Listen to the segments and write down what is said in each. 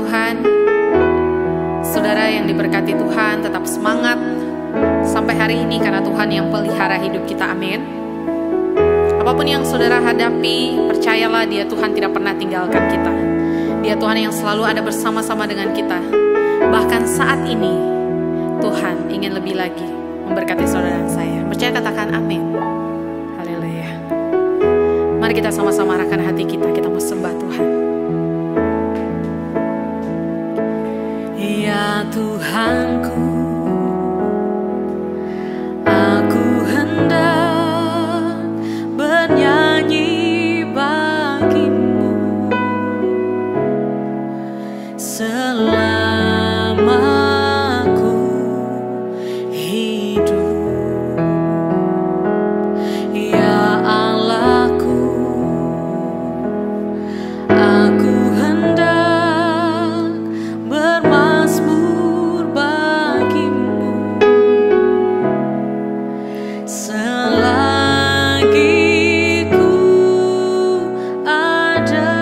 Tuhan. Saudara yang diberkati Tuhan, tetap semangat sampai hari ini karena Tuhan yang pelihara hidup kita, amin. Apapun yang saudara hadapi, percayalah Dia Tuhan tidak pernah tinggalkan kita. Dia Tuhan yang selalu ada bersama-sama dengan kita. Bahkan saat ini Tuhan ingin lebih lagi memberkati saudara dan saya. Percaya, katakan amin. Haleluya. Mari kita sama-sama arahkan hati kita. Kita mau sembah Tuhan. Ya Tuhanku, aku hendak bernyanyi bagimu selama aku hidup. Ya Allahku, aku hendak bermazmur bagimu selagi ku ada.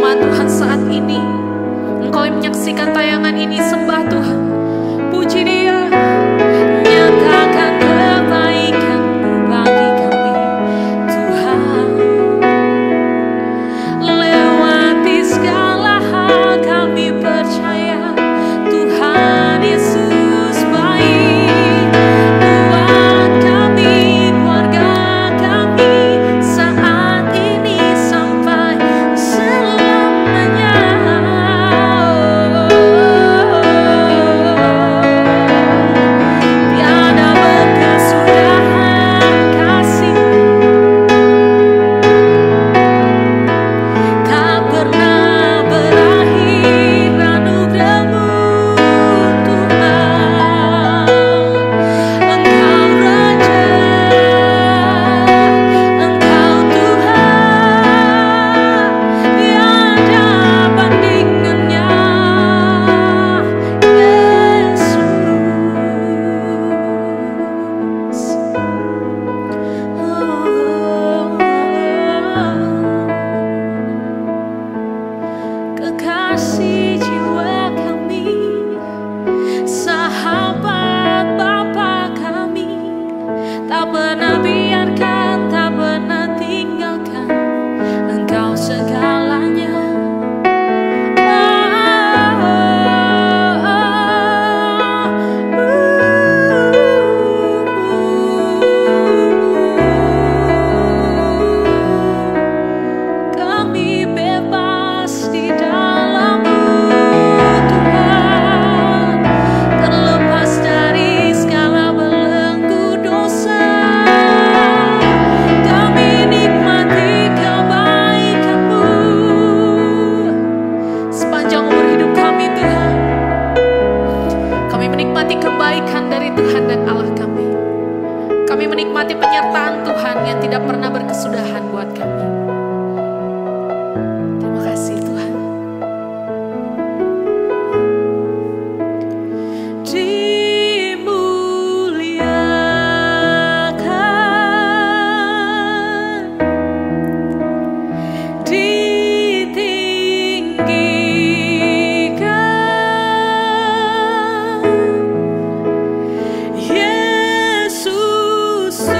firman Tuhan saat ini. Engkau yang menyaksikan tayangan ini, sembah Tuhan, puji Dia. Nyatakan kebaikan-Mu bagi kami, Tuhan. Lewati segala hal kami percaya Tuhan Yesus baik. Buat kami, keluarga kami, saat ini sampai selamanya. Tiada berkesudahan kasih, tak pernah berakhir anugerah-Mu Tuhan. Engkau Raja, Engkau Tuhan, tiada bandingannya, Yesus. Kekasih jiwa kami, sahabat Bapa kami, tak pernah biarkan, tak pernah tinggalkan Engkau segalanya. Kami bebas di dalam-Mu Tuhan, terlepas dari segala belenggu dosa. Kami nikmati kebaikan-Mu sepanjang umur hidup kami Tuhan. Kami menikmati kebaikan dari Tuhan dan Allah kami. Kami menikmati penyertaan Tuhan yang tidak pernah berkesudahan buat kami. Terima kasih Tuhan. Dimuliakan, ditinggikan, Yesus Tuhan.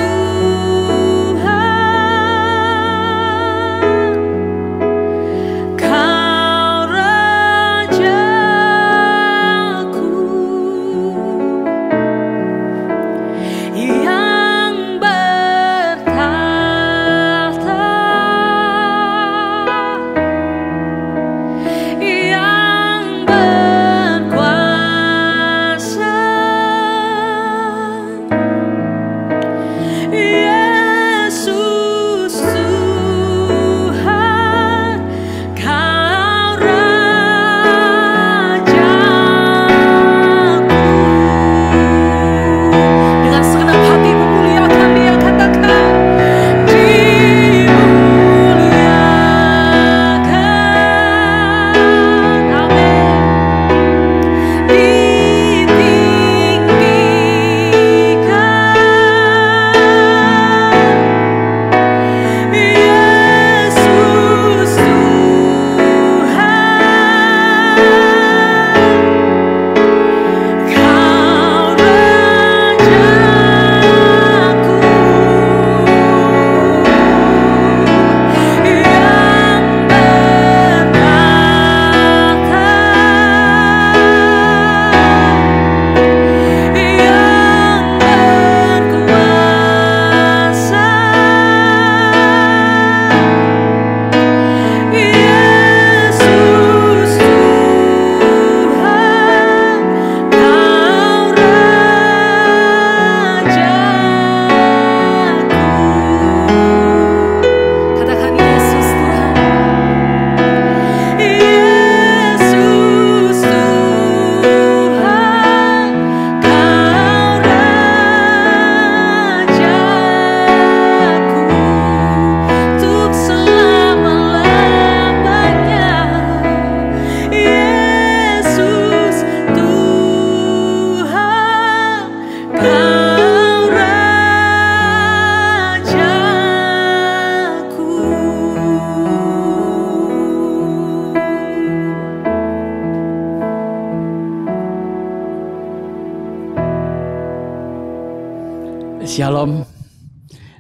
Shalom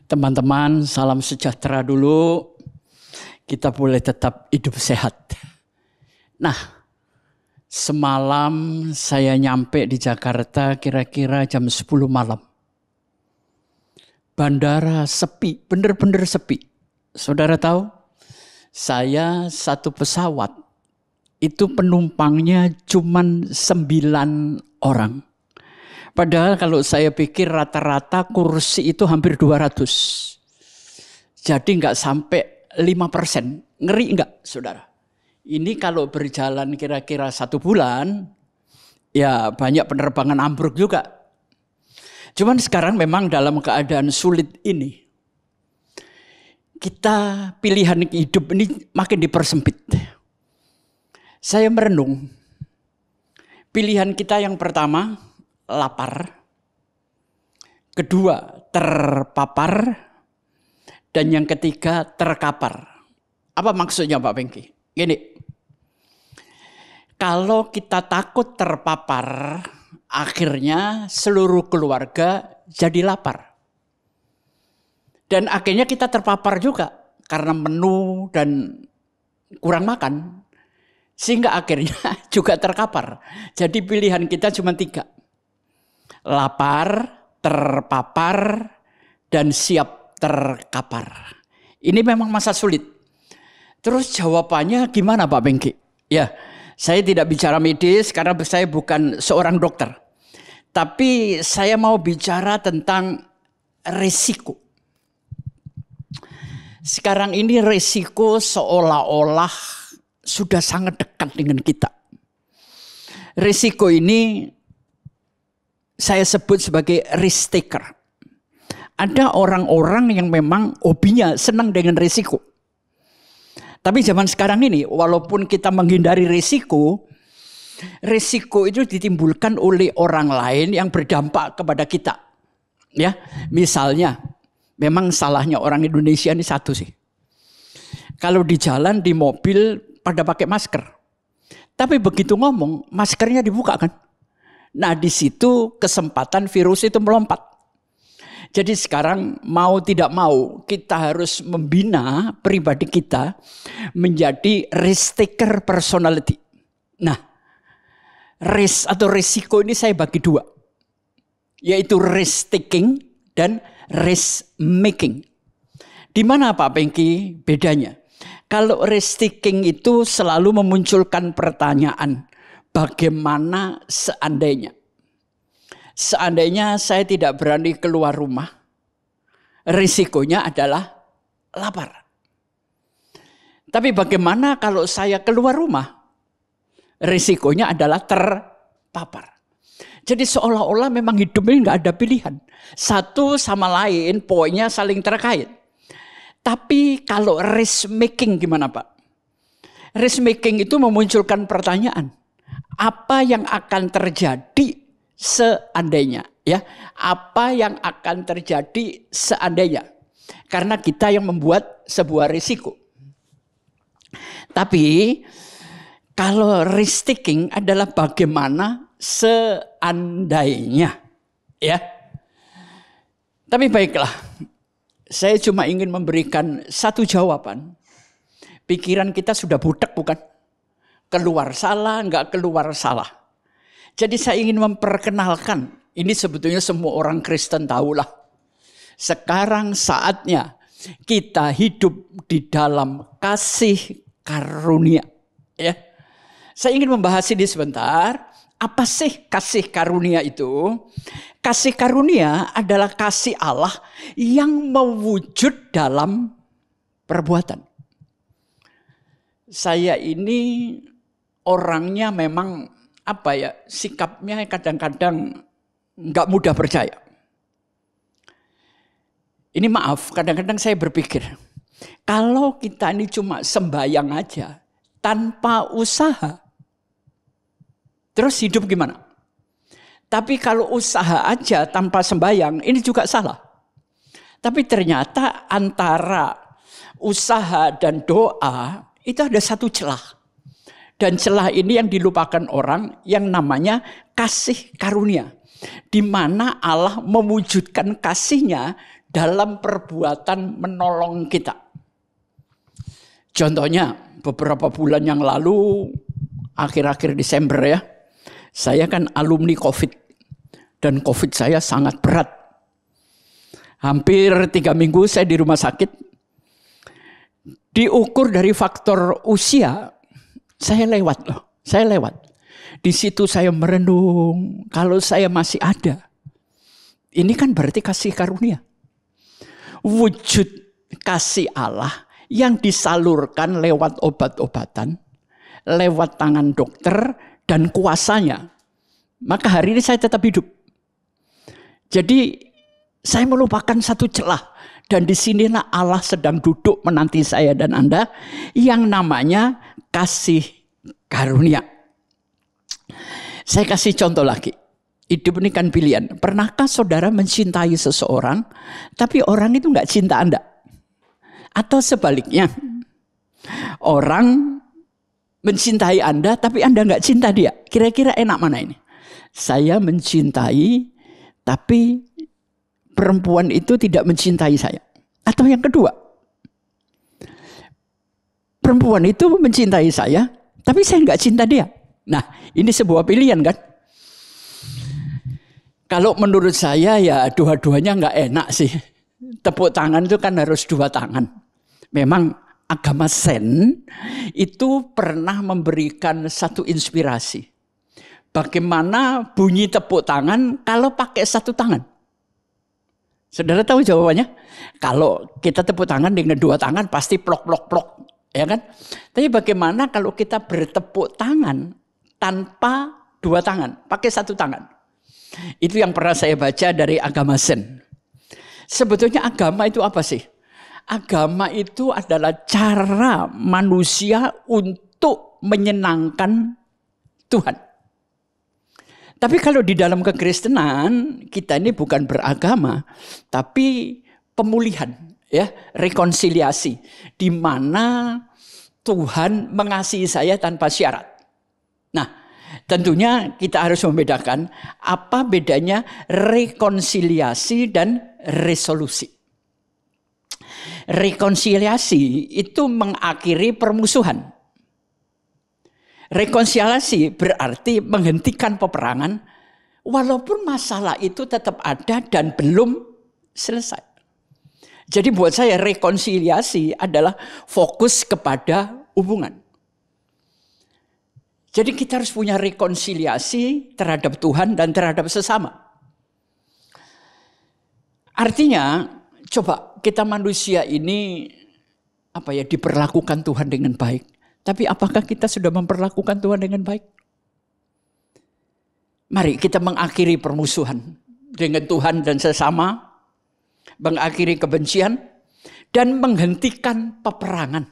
teman-teman, salam sejahtera dulu. Kita boleh tetap hidup sehat. Nah, semalam saya nyampe di Jakarta kira-kira jam 10 malam. Bandara sepi, bener-bener sepi. Saudara tahu, saya satu pesawat itu penumpangnya cuma 9 orang. Padahal kalau saya pikir rata-rata kursi itu hampir 200. Jadi nggak sampai 5%. Ngeri nggak, saudara? Ini kalau berjalan kira-kira 1 bulan, ya banyak penerbangan ambruk juga. Cuman sekarang memang dalam keadaan sulit ini, kita pilihan hidup ini makin dipersempit. Saya merenung, pilihan kita yang pertama, lapar, kedua terpapar, dan yang ketiga terkapar. Apa maksudnya Pak Bengki? Gini, kalau kita takut terpapar, akhirnya seluruh keluarga jadi lapar. Dan akhirnya kita terpapar juga karena menu dan kurang makan. Sehingga akhirnya juga terkapar. Jadi pilihan kita cuma 3. Lapar, terpapar, dan siap terkapar. Ini memang masa sulit. Terus jawabannya gimana Pak Bengki? Ya, saya tidak bicara medis karena saya bukan seorang dokter. Tapi saya mau bicara tentang risiko. Sekarang ini risiko seolah-olah sudah sangat dekat dengan kita. Risiko ini saya sebut sebagai risk taker. Ada orang-orang yang memang hobinya senang dengan risiko. Tapi zaman sekarang ini, walaupun kita menghindari risiko itu ditimbulkan oleh orang lain yang berdampak kepada kita. Ya, misalnya, memang salahnya orang Indonesia ini satu sih. Kalau di jalan, di mobil, pada pakai masker. Tapi begitu ngomong, maskernya dibuka kan? Nah di situ kesempatan virus itu melompat. Jadi sekarang mau tidak mau kita harus membina pribadi kita menjadi risk taker personality. Nah risk atau risiko ini saya bagi 2. Yaitu risk taking dan risk making. Di mana Pak Bengki bedanya? Kalau risk taking itu selalu memunculkan pertanyaan. Bagaimana seandainya? Seandainya saya tidak berani keluar rumah, risikonya adalah lapar. Tapi bagaimana kalau saya keluar rumah? Risikonya adalah terpapar. Jadi seolah-olah memang hidup ini nggak ada pilihan. Satu sama lain poinnya saling terkait. Tapi kalau risk making gimana Pak? Risk making itu memunculkan pertanyaan. Apa yang akan terjadi seandainya? Ya, apa yang akan terjadi seandainya? Karena kita yang membuat sebuah risiko. Tapi kalau risk taking adalah bagaimana seandainya, ya. Tapi baiklah, saya cuma ingin memberikan satu jawaban. Pikiran kita sudah budak bukan? Keluar salah, enggak keluar salah. Jadi saya ingin memperkenalkan, ini sebetulnya semua orang Kristen tahulah. Sekarang saatnya kita hidup di dalam kasih karunia. Ya, saya ingin membahas ini sebentar. Apa sih kasih karunia itu? Kasih karunia adalah kasih Allah yang mewujud dalam perbuatan. Saya ini orangnya memang sikapnya kadang-kadang nggak mudah percaya. Ini maaf, kadang-kadang saya berpikir, kalau kita ini cuma sembahyang aja, tanpa usaha, terus hidup gimana? Tapi kalau usaha aja tanpa sembahyang, ini juga salah. Tapi ternyata antara usaha dan doa, itu ada satu celah. Dan celah ini yang dilupakan orang yang namanya kasih karunia. di mana Allah mewujudkan kasih-Nya dalam perbuatan menolong kita. Contohnya beberapa bulan yang lalu, akhir-akhir Desember ya, saya kan alumni COVID dan COVID saya sangat berat. Hampir 3 minggu saya di rumah sakit. Diukur dari faktor usia, saya lewat loh, saya lewat. Di situ saya merenung, kalau saya masih ada, ini kan berarti kasih karunia. Wujud kasih Allah yang disalurkan lewat obat-obatan, lewat tangan dokter dan kuasanya. Maka hari ini saya tetap hidup. Jadi saya melupakan satu celah. Dan disinilah Allah sedang duduk menanti saya dan Anda yang namanya kasih karunia. Saya kasih contoh lagi. Hidup ini kan pilihan. Pernahkah saudara mencintai seseorang, tapi orang itu nggak cinta Anda? Atau sebaliknya, orang mencintai Anda, tapi Anda nggak cinta dia. Kira-kira enak mana ini? Saya mencintai, tapi perempuan itu tidak mencintai saya. Atau yang kedua, perempuan itu mencintai saya, tapi saya nggak cinta dia. Nah, ini sebuah pilihan kan? Kalau menurut saya ya dua-duanya nggak enak sih. Tepuk tangan itu kan harus 2 tangan. Memang agama Zen itu pernah memberikan satu inspirasi. Bagaimana bunyi tepuk tangan kalau pakai 1 tangan? Saudara tahu jawabannya? Kalau kita tepuk tangan dengan 2 tangan pasti plok, ya kan? Tapi bagaimana kalau kita bertepuk tangan tanpa 2 tangan, pakai 1 tangan? Itu yang pernah saya baca dari agama Zen. Sebetulnya agama itu apa sih? Agama itu adalah cara manusia untuk menyenangkan Tuhan. Tapi kalau di dalam kekristenan, kita ini bukan beragama, tapi pemulihan, ya, rekonsiliasi, di mana Tuhan mengasihi saya tanpa syarat. Nah, tentunya kita harus membedakan apa bedanya rekonsiliasi dan resolusi. Rekonsiliasi itu mengakhiri permusuhan. Rekonsiliasi berarti menghentikan peperangan walaupun masalah itu tetap ada dan belum selesai. Jadi buat saya rekonsiliasi adalah fokus kepada hubungan. Jadi kita harus punya rekonsiliasi terhadap Tuhan dan terhadap sesama. Artinya, coba kita manusia ini diperlakukan Tuhan dengan baik. Tapi apakah kita sudah memperlakukan Tuhan dengan baik? Mari kita mengakhiri permusuhan dengan Tuhan dan sesama, mengakhiri kebencian, dan menghentikan peperangan.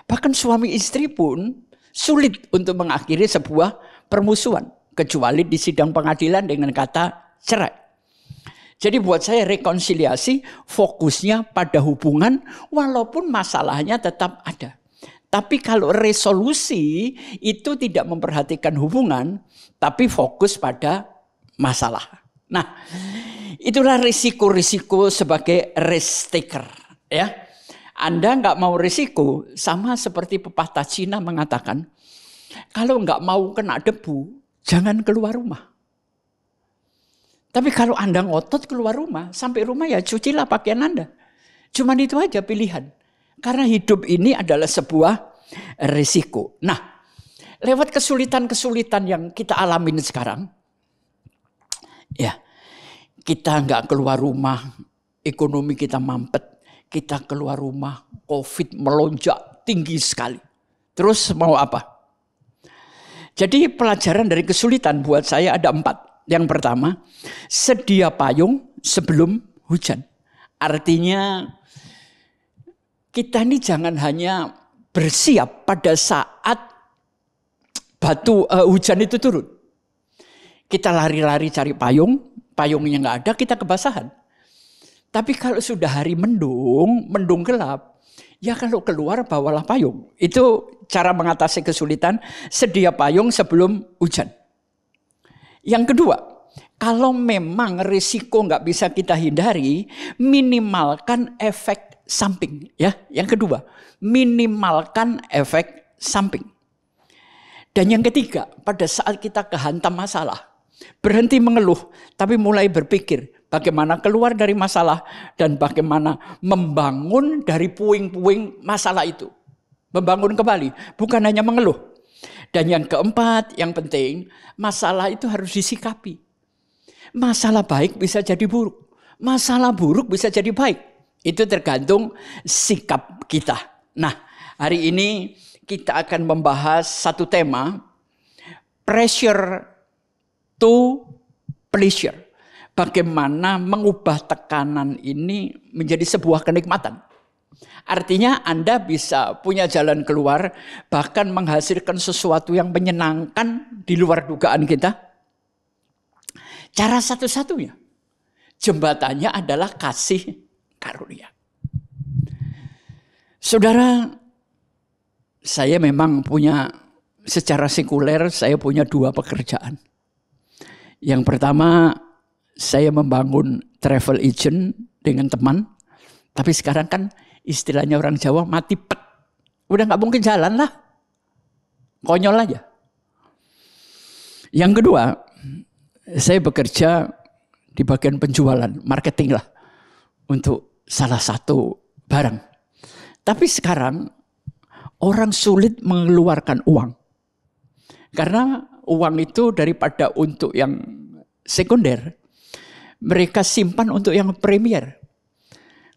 Bahkan suami istri pun sulit untuk mengakhiri sebuah permusuhan, kecuali di sidang pengadilan dengan kata cerai. Jadi buat saya rekonsiliasi fokusnya pada hubungan walaupun masalahnya tetap ada. Tapi kalau resolusi itu tidak memperhatikan hubungan, tapi fokus pada masalah. Nah, itulah risiko-risiko sebagai risk taker. Ya, Anda nggak mau risiko, sama seperti pepatah Cina mengatakan, kalau nggak mau kena debu, jangan keluar rumah. Tapi kalau Anda ngotot keluar rumah, sampai rumah ya cucilah pakaian Anda. Cuman itu aja pilihan. Karena hidup ini adalah sebuah risiko. Nah, lewat kesulitan-kesulitan yang kita alamin sekarang, ya, kita nggak keluar rumah, ekonomi kita mampet, kita keluar rumah, COVID melonjak tinggi sekali. Terus mau apa? Jadi pelajaran dari kesulitan buat saya ada 4. Yang pertama, sedia payung sebelum hujan. Artinya kita ini jangan hanya bersiap pada saat hujan itu turun. Kita lari-lari cari payung, payungnya nggak ada, kita kebasahan. Tapi kalau sudah hari mendung gelap, ya kalau keluar bawalah payung. Itu cara mengatasi kesulitan, sedia payung sebelum hujan. Yang kedua, kalau memang risiko nggak bisa kita hindari, minimalkan efek samping. Ya, yang kedua, minimalkan efek samping. Dan yang ketiga, pada saat kita kehantam masalah, berhenti mengeluh, tapi mulai berpikir bagaimana keluar dari masalah dan bagaimana membangun dari puing-puing masalah itu. Membangun kembali, bukan hanya mengeluh. Dan yang keempat, yang penting, masalah itu harus disikapi. Masalah baik bisa jadi buruk, masalah buruk bisa jadi baik. Itu tergantung sikap kita. Nah, hari ini kita akan membahas satu tema, pressure to pleasure. Bagaimana mengubah tekanan ini menjadi sebuah kenikmatan. Artinya Anda bisa punya jalan keluar, bahkan menghasilkan sesuatu yang menyenangkan di luar dugaan kita. Cara satu-satunya, jembatannya adalah kasih karunia. Saudara, saya memang punya, secara sekuler saya punya 2 pekerjaan. Yang pertama, saya membangun travel agent dengan teman. Tapi sekarang kan istilahnya orang Jawa mati pet. Udah gak mungkin jalan lah. Konyol aja. Yang kedua, saya bekerja di bagian penjualan, marketing lah. Untuk salah satu barang. Tapi sekarang orang sulit mengeluarkan uang. Karena uang itu daripada untuk yang sekunder, mereka simpan untuk yang premier.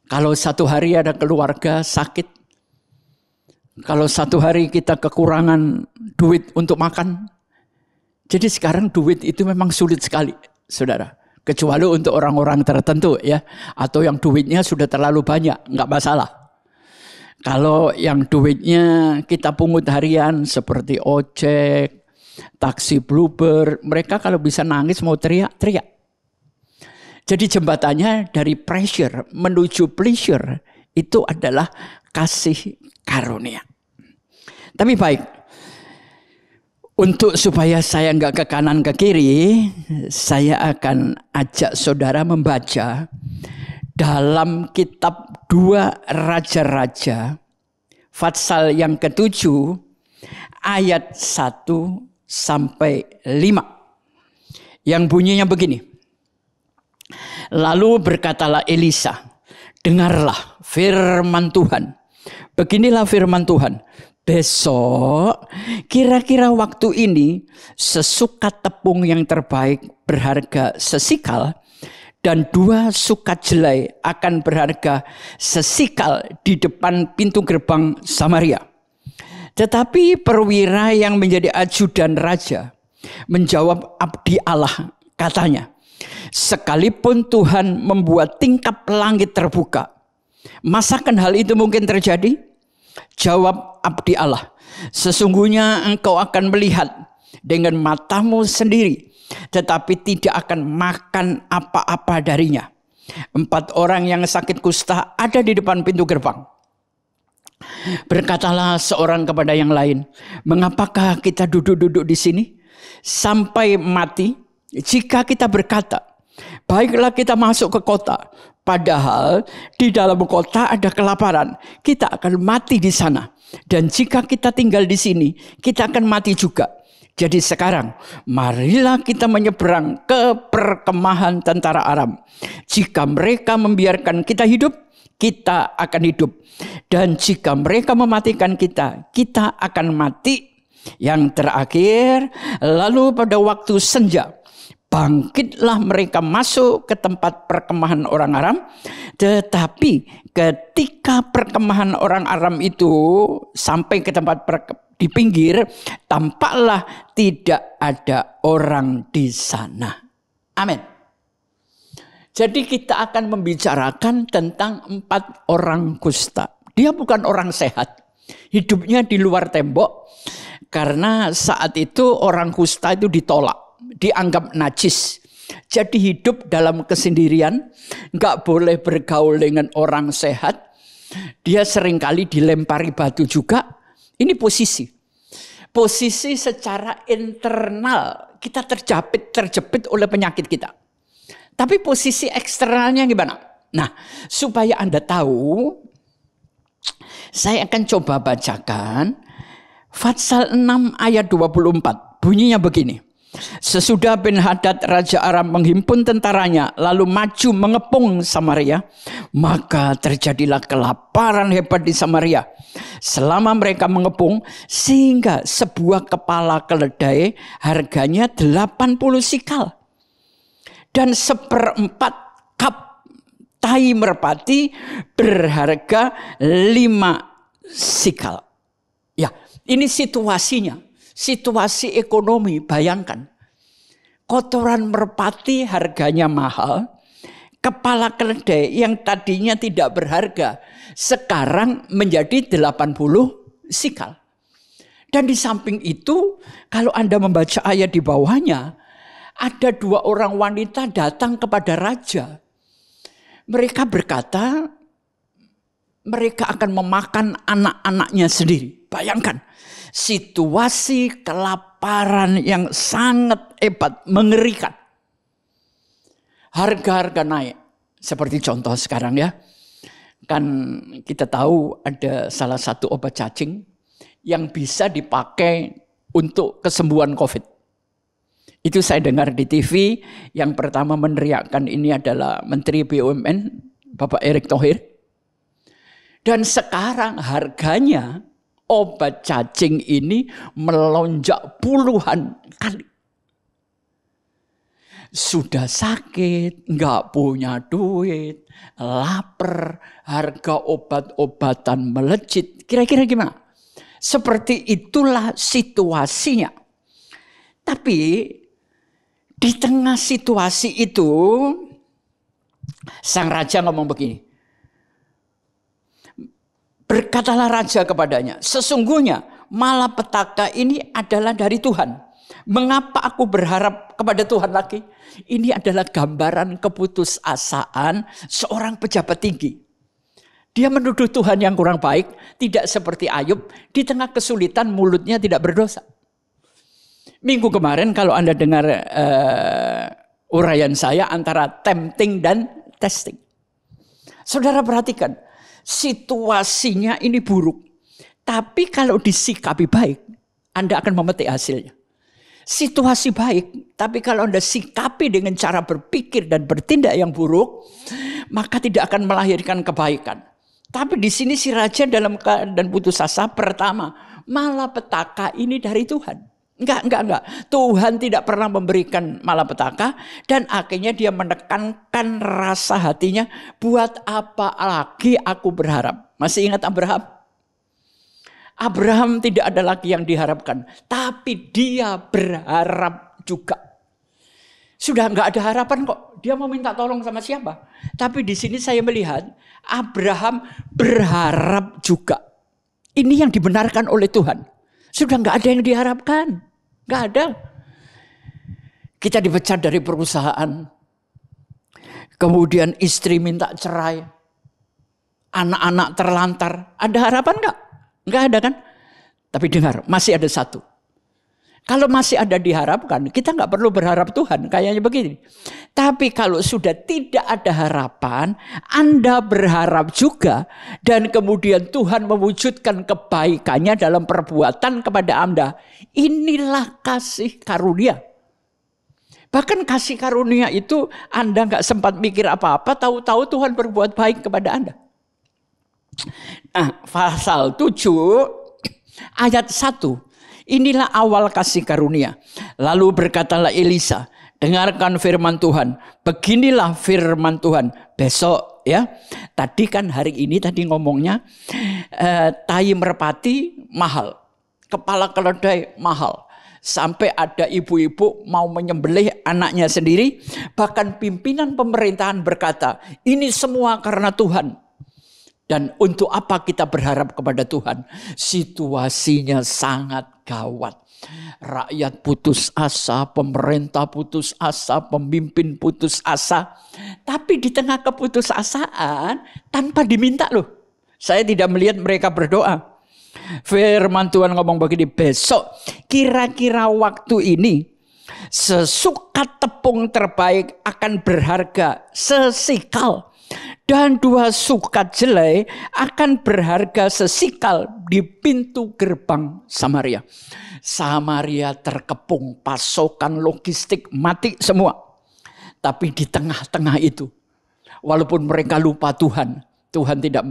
Kalau satu hari ada keluarga sakit, kalau satu hari kita kekurangan duit untuk makan, jadi sekarang duit itu memang sulit sekali, saudara. Kecuali untuk orang-orang tertentu ya, atau yang duitnya sudah terlalu banyak, nggak masalah. Kalau yang duitnya kita pungut harian seperti ojek, taksi Bluebird, mereka kalau bisa nangis mau teriak-teriak. Jadi jembatannya dari pressure menuju pleasure itu adalah kasih karunia. Tapi baik, untuk supaya saya nggak ke kanan ke kiri, saya akan ajak saudara membaca dalam kitab 2 Raja-Raja, Fatsal yang ke-7, ayat 1 sampai 5. Yang bunyinya begini. Lalu berkatalah Elisa, dengarlah firman Tuhan. Beginilah firman Tuhan. Besok kira-kira waktu ini sesukat tepung yang terbaik berharga sesikal dan 2 sukat jelai akan berharga sesikal di depan pintu gerbang Samaria. Tetapi perwira yang menjadi ajudan raja menjawab abdi Allah, katanya, sekalipun Tuhan membuat tingkap langit terbuka, masakan hal itu mungkin terjadi? Jawab abdi Allah, sesungguhnya engkau akan melihat dengan matamu sendiri, tetapi tidak akan makan apa-apa darinya. 4 orang yang sakit kusta ada di depan pintu gerbang. Berkatalah seorang kepada yang lain, mengapakah kita duduk-duduk di sini sampai mati? Jika kita berkata, baiklah kita masuk ke kota, padahal di dalam kota ada kelaparan, kita akan mati di sana. Dan jika kita tinggal di sini, kita akan mati juga. Jadi sekarang, marilah kita menyeberang ke perkemahan tentara Aram. Jika mereka membiarkan kita hidup, kita akan hidup. Dan jika mereka mematikan kita, kita akan mati. Yang terakhir, lalu pada waktu senja, bangkitlah mereka masuk ke tempat perkemahan orang Aram. Tetapi ketika perkemahan orang Aram itu sampai ke tempat di pinggir, tampaklah tidak ada orang di sana. Amin. Jadi kita akan membicarakan tentang 4 orang kusta. Dia bukan orang sehat. Hidupnya di luar tembok. Karena saat itu orang kusta itu ditolak. Dianggap najis. Jadi hidup dalam kesendirian. Nggak boleh bergaul dengan orang sehat. Dia seringkali dilempari batu juga. Ini posisi. Posisi secara internal kita terjepit oleh penyakit kita. Tapi posisi eksternalnya gimana? Nah, supaya Anda tahu, saya akan coba bacakan Fatsal 6 ayat 24. Bunyinya begini. Sesudah Ben-Hadad Raja Aram menghimpun tentaranya lalu maju mengepung Samaria, maka terjadilah kelaparan hebat di Samaria selama mereka mengepung, sehingga sebuah kepala keledai harganya 80 sikal dan 1/4 kap tai merpati berharga 5 sikal. Ya, ini situasinya. Situasi ekonomi, bayangkan. Kotoran merpati harganya mahal. Kepala keledai yang tadinya tidak berharga, sekarang menjadi 80 sikal. Dan di samping itu, kalau Anda membaca ayat di bawahnya, ada 2 orang wanita datang kepada raja. Mereka berkata, mereka akan memakan anak-anaknya sendiri. Bayangkan. Situasi kelaparan yang sangat hebat, mengerikan. Harga-harga naik. Seperti contoh sekarang ya. Kan kita tahu ada salah satu obat cacing yang bisa dipakai untuk kesembuhan COVID. Itu saya dengar di TV, yang pertama meneriakkan ini adalah Menteri BUMN, Bapak Erick Thohir. Dan sekarang harganya obat cacing ini melonjak puluhan kali. Sudah sakit, nggak punya duit, lapar, harga obat-obatan melejit. Kira-kira gimana? Seperti itulah situasinya. Tapi di tengah situasi itu, sang raja ngomong begini. Berkatalah raja kepadanya, sesungguhnya malapetaka ini adalah dari Tuhan. Mengapa aku berharap kepada Tuhan lagi? Ini adalah gambaran keputusasaan seorang pejabat tinggi. Dia menuduh Tuhan yang kurang baik, tidak seperti Ayub, di tengah kesulitan mulutnya tidak berdosa. Minggu kemarin kalau Anda dengar uraian saya antara tempting dan testing. Saudara perhatikan. Situasinya ini buruk. Tapi kalau disikapi baik, Anda akan memetik hasilnya. Situasi baik, tapi kalau Anda sikapi dengan cara berpikir dan bertindak yang buruk, maka tidak akan melahirkan kebaikan. Tapi di sini si raja dalam keadaan putus asa. Pertama, malapetaka ini dari Tuhan. Enggak. Tuhan tidak pernah memberikan malapetaka, dan akhirnya dia menekankan rasa hatinya, buat apa lagi aku berharap? Masih ingat Abraham? Abraham tidak ada lagi yang diharapkan, tapi dia berharap juga. Sudah enggak ada harapan kok. Dia mau minta tolong sama siapa? Tapi di sini saya melihat Abraham berharap juga. Ini yang dibenarkan oleh Tuhan. Sudah enggak ada yang diharapkan. Enggak ada. Kita dipecat dari perusahaan. Kemudian istri minta cerai. Anak-anak terlantar. Ada harapan enggak? Enggak ada kan? Tapi dengar, masih ada satu. Kalau masih ada diharapkan, kita enggak perlu berharap Tuhan. Kayaknya begini. Tapi kalau sudah tidak ada harapan, Anda berharap juga. Dan kemudian Tuhan mewujudkan kebaikannya dalam perbuatan kepada Anda. Inilah kasih karunia. Bahkan kasih karunia itu Anda enggak sempat mikir apa-apa. Tahu-tahu Tuhan berbuat baik kepada Anda. Nah, pasal 7 ayat 1. Inilah awal kasih karunia. Lalu berkatalah Elisa, dengarkan firman Tuhan. Beginilah firman Tuhan. Besok ya. Tadi kan hari ini tadi ngomongnya tai merpati mahal. Kepala keledai mahal. Sampai ada ibu-ibu mau menyembelih anaknya sendiri. Bahkan pimpinan pemerintahan berkata, ini semua karena Tuhan. Dan untuk apa kita berharap kepada Tuhan? Situasinya sangat gawat. Rakyat putus asa, pemerintah putus asa, pemimpin putus asa. Tapi di tengah keputusasaan, tanpa diminta loh. Saya tidak melihat mereka berdoa. Firman Tuhan ngomong begini, besok kira-kira waktu ini Sesukat tepung terbaik akan berharga sesikal. Dan 2 sukat jelai akan berharga sesikal di pintu gerbang Samaria. Samaria terkepung, pasokan logistik mati semua. Tapi di tengah-tengah itu, walaupun mereka lupa Tuhan, Tuhan tidak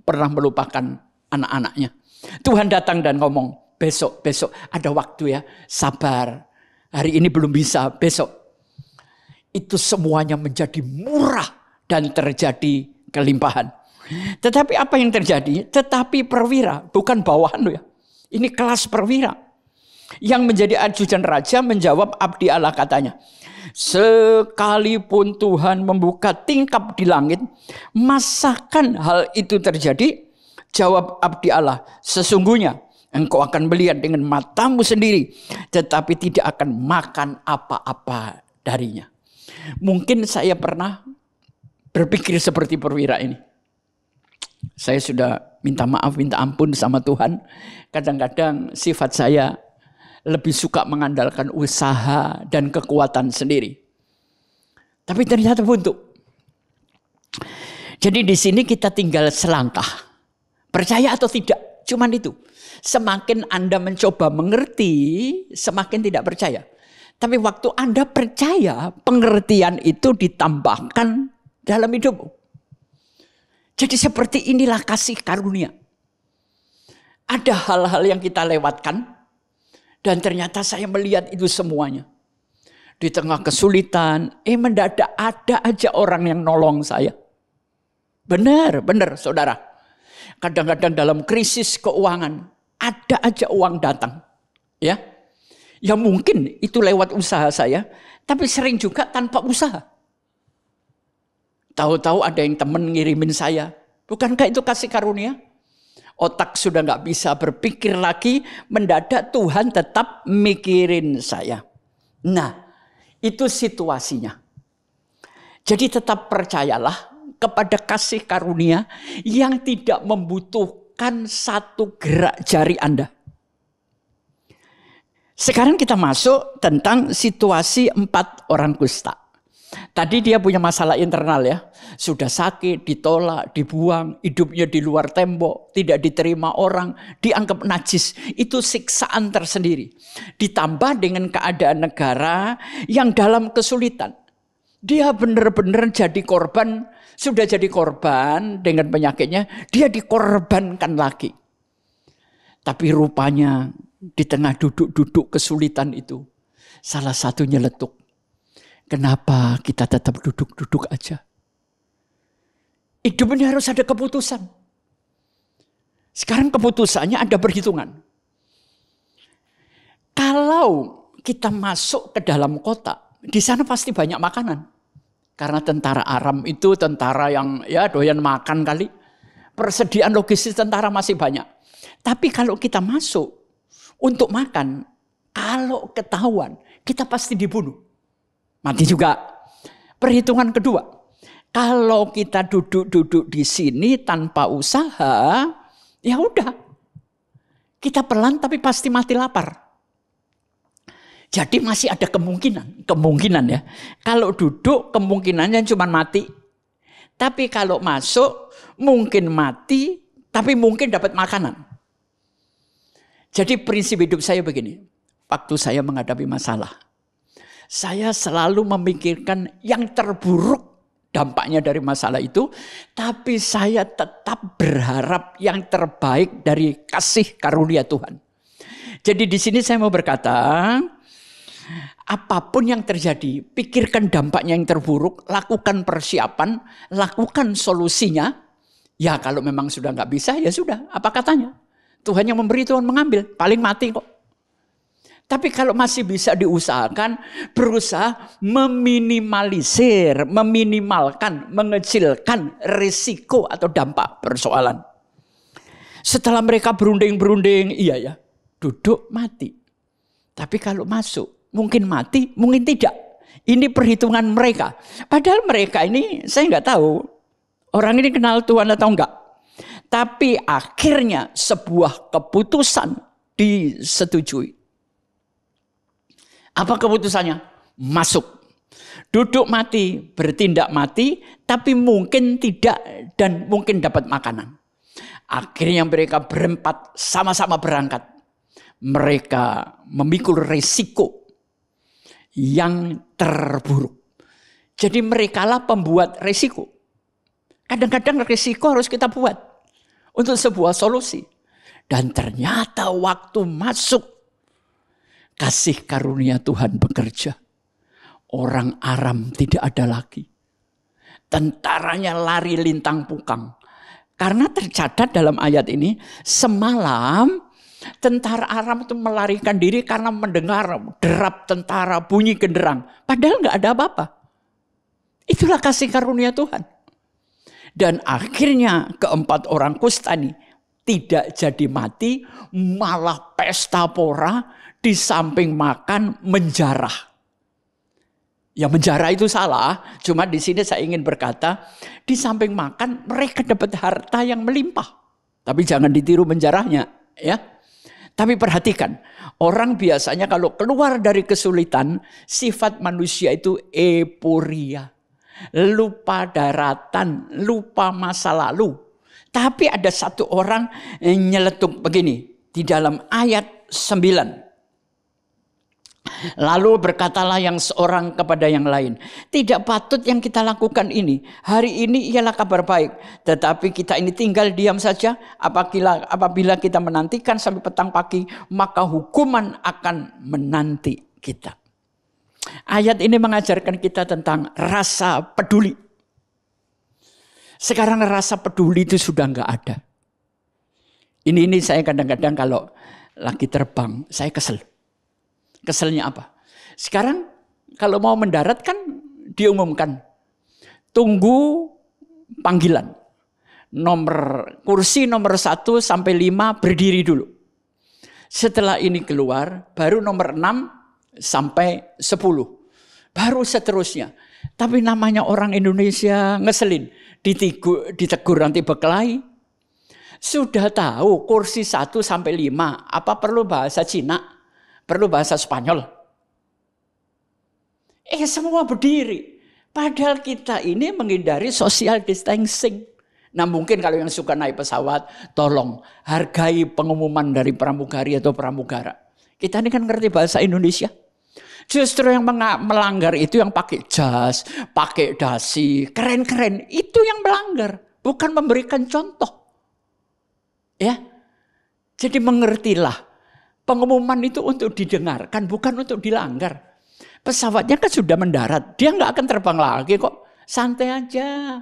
pernah melupakan anak-anaknya. Tuhan datang dan ngomong, besok ada waktu ya, sabar. Hari ini belum bisa, besok. Itu semuanya menjadi murah dan terjadi kelimpahan. Tetapi apa yang terjadi? Tetapi perwira, bukan bawahan loh ya. Ini kelas perwira. Yang menjadi ajudan raja menjawab abdi Allah katanya, sekalipun Tuhan membuka tingkap di langit, masakan hal itu terjadi? Jawab abdi Allah, sesungguhnya engkau akan melihat dengan matamu sendiri, tetapi tidak akan makan apa-apa darinya. Mungkin saya pernah berpikir seperti perwira ini. Saya sudah minta maaf, minta ampun sama Tuhan. Kadang-kadang sifat saya lebih suka mengandalkan usaha dan kekuatan sendiri. Tapi ternyata buntu. Jadi di sini kita tinggal selangkah. Percaya atau tidak, cuman itu. Semakin Anda mencoba mengerti, semakin tidak percaya. Tapi waktu Anda percaya, pengertian itu ditambahkan dalam hidupmu. Jadi seperti inilah kasih karunia. Ada hal-hal yang kita lewatkan, dan ternyata saya melihat itu semuanya. Di tengah kesulitan, mendadak ada aja orang yang nolong saya. Benar saudara. Kadang-kadang dalam krisis keuangan, ada aja uang datang. Ya mungkin itu lewat usaha saya, tapi sering juga tanpa usaha. Tahu-tahu ada yang teman ngirimin saya. Bukankah itu kasih karunia? Otak sudah gak bisa berpikir lagi. Mendadak Tuhan tetap mikirin saya. Nah, itu situasinya. Jadi tetap percayalah kepada kasih karunia yang tidak membutuhkan satu gerak jari Anda. Sekarang kita masuk tentang situasi 4 orang kusta. Tadi dia punya masalah internal ya. Sudah sakit, ditolak, dibuang, hidupnya di luar tembok, tidak diterima orang, dianggap najis. Itu siksaan tersendiri. Ditambah dengan keadaan negara yang dalam kesulitan. Dia benar-benar jadi korban, sudah jadi korban dengan penyakitnya, dia dikorbankan lagi. Tapi rupanya di tengah duduk-duduk kesulitan itu, salah satunya letuk. Kenapa kita tetap duduk-duduk aja? Hidup ini harus ada keputusan. Sekarang keputusannya ada perhitungan. Kalau kita masuk ke dalam kota, di sana pasti banyak makanan. Karena tentara Aram itu tentara yang doyan makan kali. Persediaan logistik tentara masih banyak. Tapi kalau kita masuk untuk makan, kalau ketahuan, kita pasti dibunuh. Mati juga. Perhitungan kedua, kalau kita duduk-duduk di sini tanpa usaha, ya udah. Kita pelan tapi pasti mati lapar. Jadi masih ada kemungkinan ya. Kalau duduk kemungkinannya cuma mati. Tapi kalau masuk mungkin mati, tapi mungkin dapat makanan. Jadi prinsip hidup saya begini. Waktu saya menghadapi masalah, saya selalu memikirkan yang terburuk dampaknya dari masalah itu. Tapi saya tetap berharap yang terbaik dari kasih karunia Tuhan. Jadi di sini saya mau berkata, apapun yang terjadi, pikirkan dampaknya yang terburuk, lakukan persiapan, lakukan solusinya. Ya kalau memang sudah gak bisa, ya sudah, apa katanya? Tuhan yang memberi, Tuhan mengambil, paling mati kok. Tapi kalau masih bisa diusahakan, berusaha meminimalisir, meminimalkan, mengecilkan risiko atau dampak persoalan. Setelah mereka berunding-berunding, iya ya, duduk mati. Tapi kalau masuk, mungkin mati, mungkin tidak. Ini perhitungan mereka. Padahal mereka ini, saya nggak tahu, orang ini kenal Tuhan atau enggak. Tapi akhirnya sebuah keputusan disetujui. Apa keputusannya? Masuk. Duduk mati, bertindak mati, tapi mungkin tidak dan mungkin dapat makanan. Akhirnya mereka berempat sama-sama berangkat. Mereka memikul resiko yang terburuk. Jadi merekalah pembuat resiko. Kadang-kadang resiko harus kita buat untuk sebuah solusi. Dan ternyata waktu masuk, kasih karunia Tuhan bekerja. Orang Aram tidak ada lagi. Tentaranya lari lintang pukang. Karena tercatat dalam ayat ini, semalam tentara Aram itu melarikan diri karena mendengar derap tentara, bunyi genderang. Padahal nggak ada apa-apa. Itulah kasih karunia Tuhan. Dan akhirnya keempat orang kusta ini tidak jadi mati, malah pesta pora, di samping makan menjarah. Ya menjarah itu salah, cuma di sini saya ingin berkata, di samping makan mereka dapat harta yang melimpah. Tapi jangan ditiru menjarahnya, ya. Tapi perhatikan, orang biasanya kalau keluar dari kesulitan, sifat manusia itu euforia. Lupa daratan, lupa masa lalu. Tapi ada satu orang yang nyeletuk begini di dalam ayat 9. Lalu berkatalah yang seorang kepada yang lain, tidak patut yang kita lakukan ini. Hari ini ialah kabar baik, tetapi kita ini tinggal diam saja. Apabila kita menantikan sampai petang pagi, maka hukuman akan menanti kita. Ayat ini mengajarkan kita tentang rasa peduli. Sekarang rasa peduli itu sudah enggak ada. Ini saya kadang-kadang kalau lagi terbang, saya kesel. Keselnya apa? Sekarang kalau mau mendarat kan diumumkan. Tunggu panggilan. Kursi nomor 1 sampai 5 berdiri dulu. Setelah ini keluar, baru nomor 6 sampai 10. Baru seterusnya. Tapi namanya orang Indonesia ngeselin. Ditegur nanti berkelahi. Sudah tahu kursi 1 sampai 5. Apa perlu bahasa Cina? Perlu bahasa Spanyol? Semua berdiri. Padahal kita ini menghindari social distancing. Nah mungkin kalau yang suka naik pesawat, tolong hargai pengumuman dari pramugari atau pramugara. Kita ini kan ngerti bahasa Indonesia. Justru yang melanggar itu yang pakai jas, pakai dasi, keren-keren. Itu yang melanggar, bukan memberikan contoh. Ya, jadi mengertilah. Pengumuman itu untuk didengarkan, bukan untuk dilanggar. Pesawatnya kan sudah mendarat, dia nggak akan terbang lagi kok. Santai aja.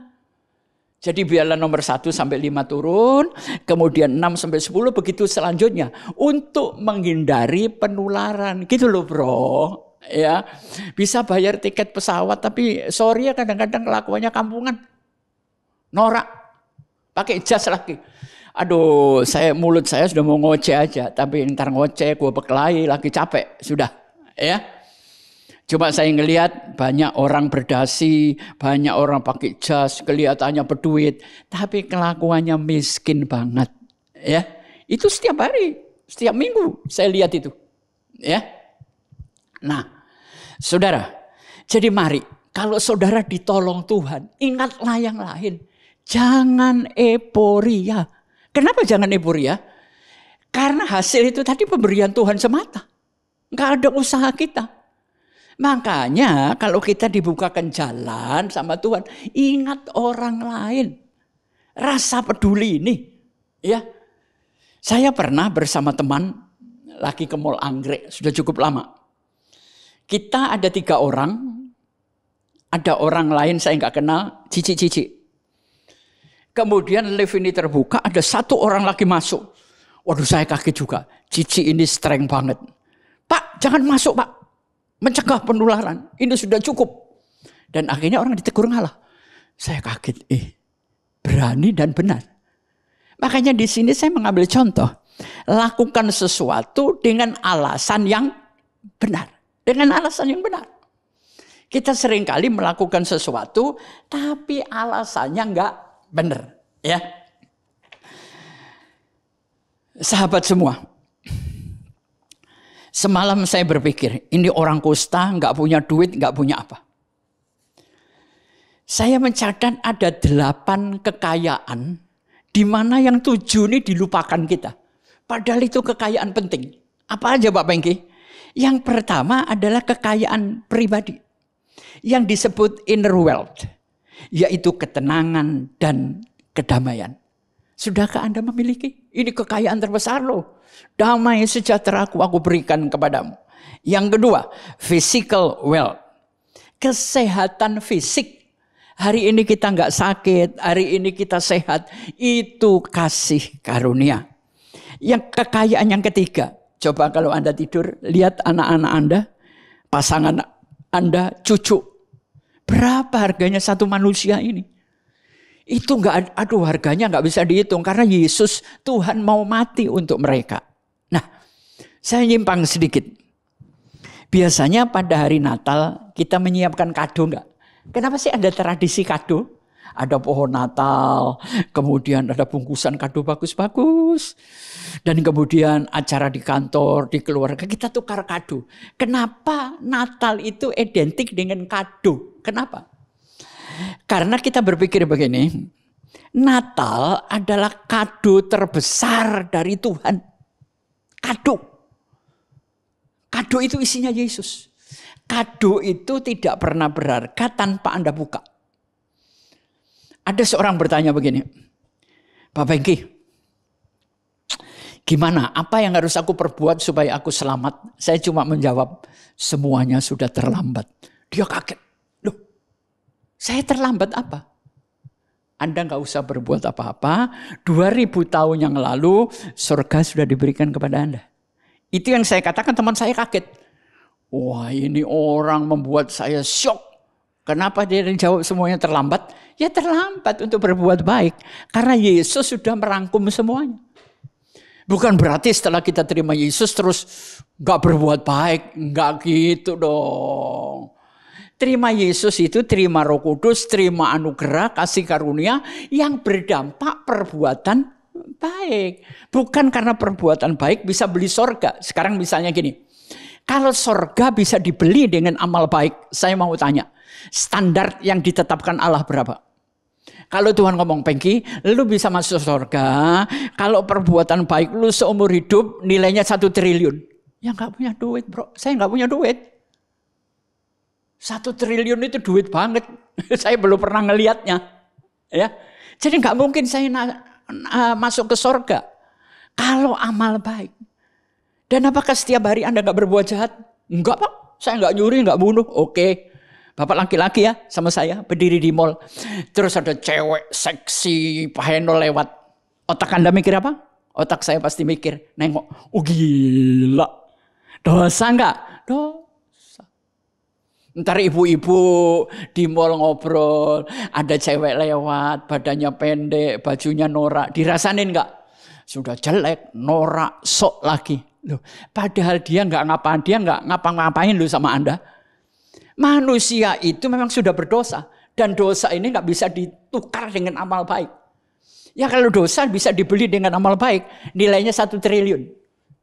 Jadi biarlah nomor 1 sampai 5 turun, kemudian 6 sampai 10 begitu selanjutnya. Untuk menghindari penularan. Gitu loh bro. Ya, bisa bayar tiket pesawat tapi sorry ya kadang-kadang kelakuannya kampungan. Norak. Pakai jas lagi. Aduh, mulut saya sudah mau ngoceh aja, tapi ntar ngoceh, gue berkelahi, lagi capek, sudah, ya. Cuma saya ngelihat banyak orang berdasi, banyak orang pakai jas, kelihatannya berduit, tapi kelakuannya miskin banget, ya. Itu setiap hari, setiap minggu saya lihat itu, ya. Nah, saudara, jadi mari kalau saudara ditolong Tuhan, ingatlah yang lain, jangan euforia. Kenapa jangan euforia? Karena hasil itu tadi pemberian Tuhan semata. Enggak ada usaha kita. Makanya kalau kita dibukakan jalan sama Tuhan, ingat orang lain. Rasa peduli ini. Ya. Saya pernah bersama teman lagi ke Mall Anggrek, sudah cukup lama. Kita ada 3 orang. Ada orang lain saya enggak kenal, cici-cici. Kemudian lift ini terbuka, ada 1 orang lagi masuk. Waduh saya kaget juga. Cici ini strength banget. Pak jangan masuk pak. Mencegah penularan. Ini sudah cukup. Dan akhirnya orang ditegur ngalah. Saya kaget. Berani dan benar. Makanya di sini saya mengambil contoh. Lakukan sesuatu dengan alasan yang benar. Dengan alasan yang benar. Kita seringkali melakukan sesuatu tapi alasannya enggak benar, ya. Sahabat semua. Semalam saya berpikir, ini orang kusta, nggak punya duit, nggak punya apa. Saya mencatat ada 8 kekayaan, di mana yang 7 ini dilupakan kita. Padahal itu kekayaan penting. Apa aja Pak Pengki? Yang pertama adalah kekayaan pribadi, yang disebut inner wealth, yaitu ketenangan dan kedamaian. Sudahkah Anda memiliki? Ini kekayaan terbesar loh. Damai sejahtera aku berikan kepadamu. Yang kedua, physical wealth. Kesehatan fisik. Hari ini kita nggak sakit, hari ini kita sehat. Itu kasih karunia. Yang kekayaan yang ketiga. Coba kalau Anda tidur, lihat anak-anak Anda, pasangan Anda, cucu. Berapa harganya satu manusia ini? Itu harganya nggak bisa dihitung karena Yesus Tuhan mau mati untuk mereka. Nah, saya nyimpang sedikit. Biasanya pada hari Natal kita menyiapkan kado nggak? Kenapa sih ada tradisi kado? Ada pohon Natal, kemudian ada bungkusan kado bagus-bagus, dan kemudian acara di kantor, di keluarga kita tukar kado. Kenapa Natal itu identik dengan kado? Kenapa? Karena kita berpikir begini, Natal adalah kado terbesar dari Tuhan. Kado. Kado itu isinya Yesus. Kado itu tidak pernah berharga tanpa Anda buka. Ada seorang bertanya begini, Pak Pengki, gimana? Apa yang harus aku perbuat supaya aku selamat? Saya cuma menjawab, semuanya sudah terlambat. Dia kaget. Loh, saya terlambat apa? Anda nggak usah berbuat apa-apa. 2000 tahun yang lalu, surga sudah diberikan kepada Anda. Itu yang saya katakan, teman saya kaget. Wah, ini orang membuat saya syok. Kenapa dia jawab semuanya terlambat? Ya terlambat untuk berbuat baik. Karena Yesus sudah merangkum semuanya. Bukan berarti setelah kita terima Yesus terus gak berbuat baik. Enggak gitu dong. Terima Yesus itu terima Roh Kudus, terima anugerah, kasih karunia yang berdampak perbuatan baik. Bukan karena perbuatan baik bisa beli sorga. Sekarang misalnya gini. Kalau sorga bisa dibeli dengan amal baik, saya mau tanya. Standar yang ditetapkan Allah berapa? Kalau Tuhan ngomong, Pengki, lu bisa masuk surga. Kalau perbuatan baik lu seumur hidup nilainya 1 triliun. Ya nggak punya duit bro, saya nggak punya duit. 1 triliun itu duit banget. Saya belum pernah ngelihatnya. Ya, jadi nggak mungkin saya masuk ke surga. Kalau amal baik. Dan apakah setiap hari Anda nggak berbuat jahat? Enggak Pak, saya nggak nyuri, nggak bunuh. Oke. Bapak laki-laki ya sama saya berdiri di mall. Terus ada cewek seksi Pak Heno lewat. Otak Anda mikir apa? Otak saya pasti mikir. Nengok. Oh gila. Dosa enggak? Dosa. Ntar ibu-ibu di mall ngobrol. Ada cewek lewat. Badannya pendek. Bajunya norak. Dirasain enggak? Sudah jelek. Norak. Sok lagi. Loh, padahal dia enggak ngapain. Dia enggak ngapa-ngapain loh sama Anda. Manusia itu memang sudah berdosa. Dan dosa ini nggak bisa ditukar dengan amal baik. Ya kalau dosa bisa dibeli dengan amal baik. Nilainya 1 triliun.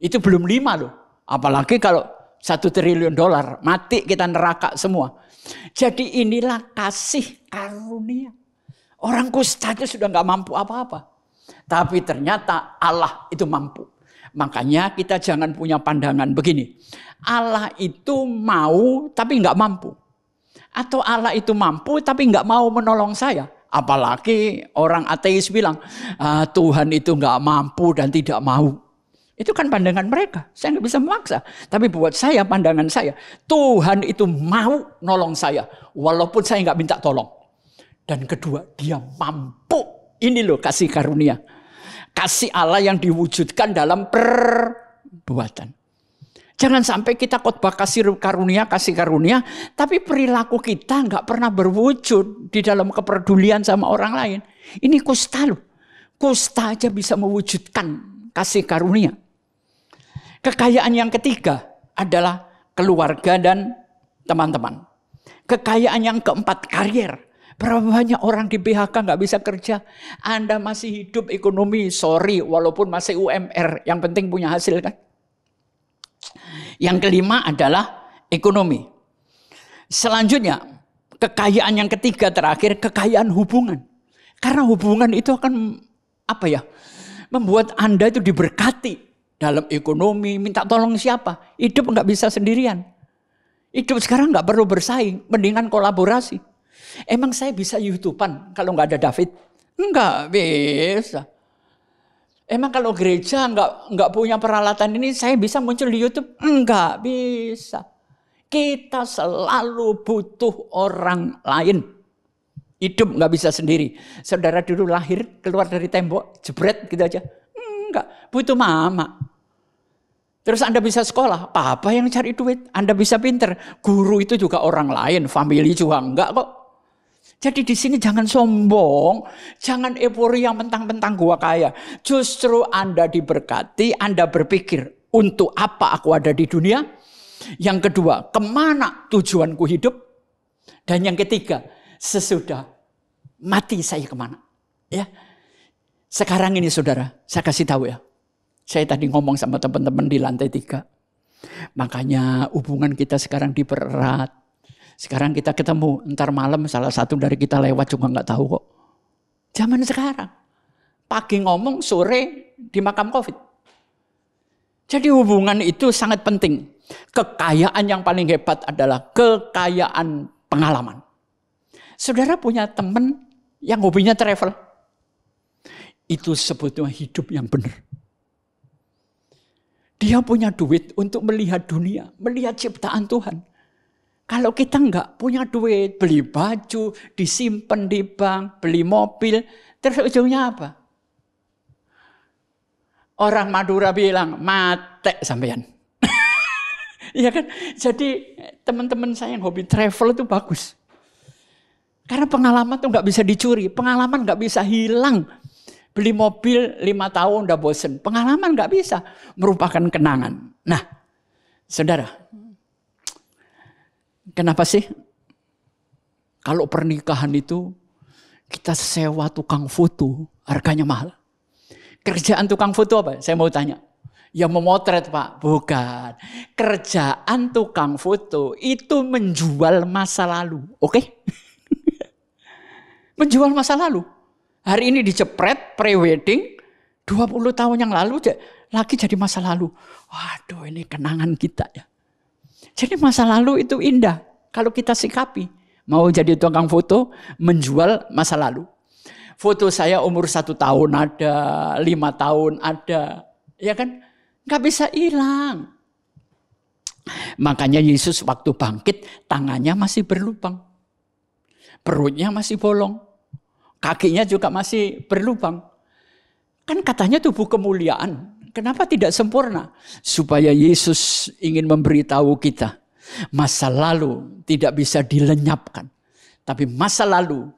Itu belum 5 loh. Apalagi kalau 1 triliun dolar. Mati kita neraka semua. Jadi inilah kasih karunia. Orang kusta itu sudah nggak mampu apa-apa. Tapi ternyata Allah itu mampu. Makanya kita jangan punya pandangan begini. Allah itu mau tapi nggak mampu. Atau Allah itu mampu tapi nggak mau menolong saya. Apalagi orang ateis bilang, Tuhan itu nggak mampu dan tidak mau. Itu kan pandangan mereka. Saya nggak bisa memaksa. Tapi buat saya, pandangan saya, Tuhan itu mau nolong saya. Walaupun saya nggak minta tolong. Dan kedua, dia mampu. Ini loh kasih karunia. Kasih Allah yang diwujudkan dalam perbuatan. Jangan sampai kita khotbah kasih karunia, tapi perilaku kita nggak pernah berwujud di dalam kepedulian sama orang lain. Ini kusta loh. Kusta aja bisa mewujudkan kasih karunia. Kekayaan yang ketiga adalah keluarga dan teman-teman. Kekayaan yang keempat, karier. Berapa banyak orang di PHK nggak bisa kerja. Anda masih hidup ekonomi, sorry, walaupun masih UMR, yang penting punya hasil kan. Yang kelima adalah ekonomi. Selanjutnya, kekayaan yang ketiga terakhir, kekayaan hubungan. Karena hubungan itu akan membuat Anda itu diberkati dalam ekonomi. Minta tolong siapa? Hidup nggak bisa sendirian. Hidup sekarang nggak perlu bersaing, mendingan kolaborasi. Emang saya bisa YouTubean kalau nggak ada David? Nggak bisa. Emang kalau gereja nggak punya peralatan ini, saya bisa muncul di YouTube? Nggak bisa. Kita selalu butuh orang lain. Hidup nggak bisa sendiri. Saudara dulu lahir, keluar dari tembok, jebret gitu aja. Enggak, butuh mama. Terus Anda bisa sekolah, papa yang cari duit. Anda bisa pinter, guru itu juga orang lain, family juga enggak kok. Jadi di sini jangan sombong, jangan euforia mentang-mentang gua kaya. Justru Anda diberkati, Anda berpikir, untuk apa aku ada di dunia? Yang kedua, kemana tujuanku hidup? Dan yang ketiga, sesudah mati saya kemana? Ya, sekarang ini saudara, saya kasih tahu ya. Saya tadi ngomong sama teman-teman di lantai 3. Makanya hubungan kita sekarang dipererat. Sekarang kita ketemu, ntar malam salah satu dari kita lewat juga nggak tahu kok. Zaman sekarang, pagi ngomong, sore di makam COVID. Jadi hubungan itu sangat penting. Kekayaan yang paling hebat adalah kekayaan pengalaman. Saudara punya teman yang hobinya travel. Itu sebetulnya hidup yang benar. Dia punya duit untuk melihat dunia, melihat ciptaan Tuhan. Kalau kita enggak punya duit, beli baju, disimpan di bank, beli mobil, terus ujungnya apa? Orang Madura bilang, mate sampean. Iya kan? Jadi teman-teman saya yang hobi travel itu bagus. Karena pengalaman itu enggak bisa dicuri, pengalaman enggak bisa hilang. Beli mobil 5 tahun udah bosen. Pengalaman nggak bisa merupakan kenangan. Nah, saudara, kenapa sih kalau pernikahan itu kita sewa tukang foto, harganya mahal? Kerjaan tukang foto apa? Saya mau tanya. Ya memotret Pak, bukan. Kerjaan tukang foto itu menjual masa lalu, oke? Menjual masa lalu. Hari ini dicepret pre-wedding, 20 tahun yang lalu lagi jadi masa lalu. Waduh, ini kenangan kita ya. Jadi masa lalu itu indah kalau kita sikapi. Mau jadi tukang foto, menjual masa lalu. Foto saya umur 1 tahun ada, 5 tahun ada. Ya kan? Gak bisa hilang. Makanya Yesus waktu bangkit, tangannya masih berlubang. Perutnya masih bolong. Kakinya juga masih berlubang. Kan katanya tubuh kemuliaan. Kenapa tidak sempurna? Supaya Yesus ingin memberitahu kita. Masa lalu tidak bisa dilenyapkan. Tapi masa lalu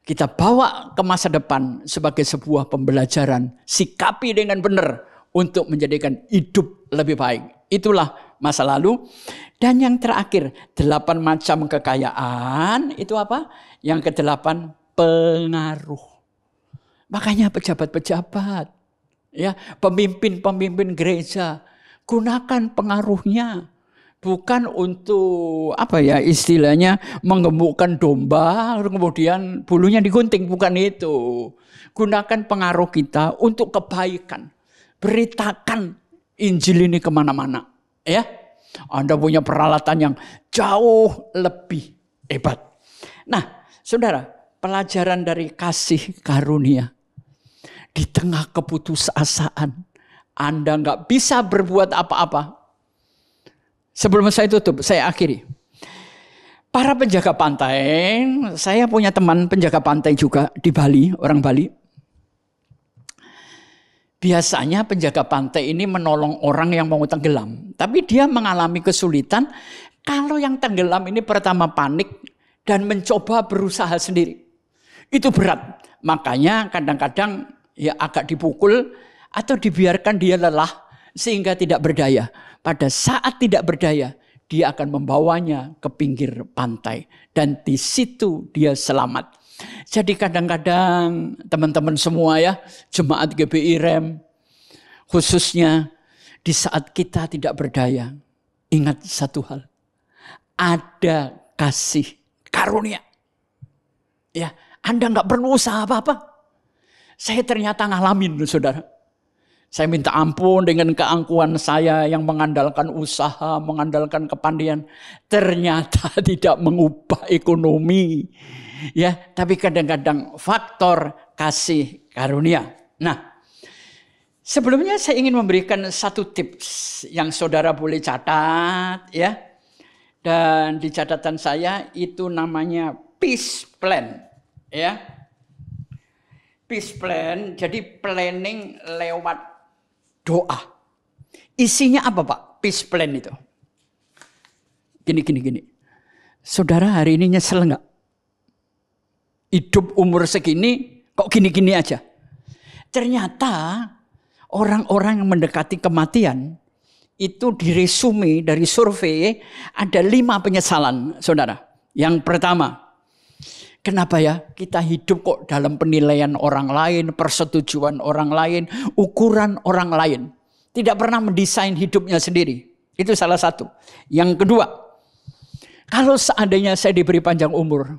kita bawa ke masa depan sebagai sebuah pembelajaran. Sikapi dengan benar untuk menjadikan hidup lebih baik. Itulah masa lalu. Dan yang terakhir, 8 macam kekayaan. Itu apa? Yang ke-8, pengaruh. Makanya pejabat-pejabat, ya, pemimpin-pemimpin gereja, gunakan pengaruhnya. Bukan untuk istilahnya menggemukkan domba kemudian bulunya digunting, bukan itu. Gunakan pengaruh kita untuk kebaikan. Beritakan Injil ini kemana-mana, ya. Anda punya peralatan yang jauh lebih hebat. Nah, saudara, pelajaran dari kasih karunia. Di tengah keputusasaan, Anda nggak bisa berbuat apa-apa. Sebelum saya tutup, saya akhiri. Para penjaga pantai, saya punya teman penjaga pantai juga di Bali, orang Bali. Biasanya penjaga pantai ini menolong orang yang mau tenggelam. Tapi dia mengalami kesulitan kalau yang tenggelam ini pertama panik dan mencoba berusaha sendiri. Itu berat. Makanya kadang-kadang ya agak dipukul atau dibiarkan dia lelah sehingga tidak berdaya. Pada saat tidak berdaya, dia akan membawanya ke pinggir pantai. Dan di situ dia selamat. Jadi kadang-kadang teman-teman semua ya, jemaat GBI Rem khususnya, Di saat kita tidak berdaya, ingat satu hal. Ada kasih karunia. Ya, Anda nggak perlu usaha apa-apa. Saya ternyata ngalamin, saudara. Saya minta ampun dengan keangkuhan saya yang mengandalkan usaha, mengandalkan kepandaian. Ternyata tidak mengubah ekonomi. Ya, tapi kadang-kadang faktor kasih karunia. Nah, sebelumnya saya ingin memberikan satu tips yang saudara boleh catat, ya. Dan di catatan saya itu namanya peace plan, ya. Peace plan, jadi planning lewat doa. Isinya apa, Pak? Peace plan itu. Gini. Saudara hari ini nyesel enggak? Hidup umur segini kok gini-gini aja. Ternyata orang-orang yang mendekati kematian itu di resume dari survei ada 5 penyesalan, saudara. Yang pertama, kenapa ya kita hidup kok dalam penilaian orang lain, persetujuan orang lain, ukuran orang lain. Tidak pernah mendesain hidupnya sendiri. Itu salah satu. Yang kedua, kalau seandainya saya diberi panjang umur,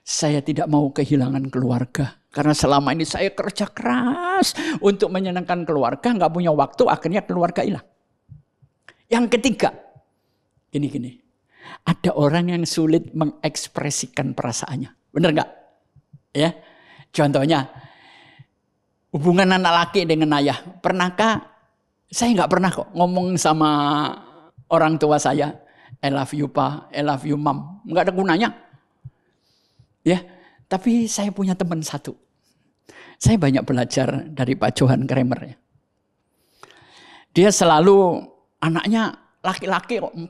saya tidak mau kehilangan keluarga. Karena selama ini saya kerja keras untuk menyenangkan keluarga, nggak punya waktu, akhirnya keluarga hilang. Yang ketiga, gini. Ada orang yang sulit mengekspresikan perasaannya. Benar nggak? Ya, contohnya hubungan anak laki dengan ayah. Pernahkah? Saya nggak pernah kok ngomong sama orang tua saya, I love you pa, I love you mom. Nggak ada gunanya. Ya, tapi saya punya teman satu. Saya banyak belajar dari Pak Johan Kramer. Ya. Dia selalu anaknya laki-laki kok 4.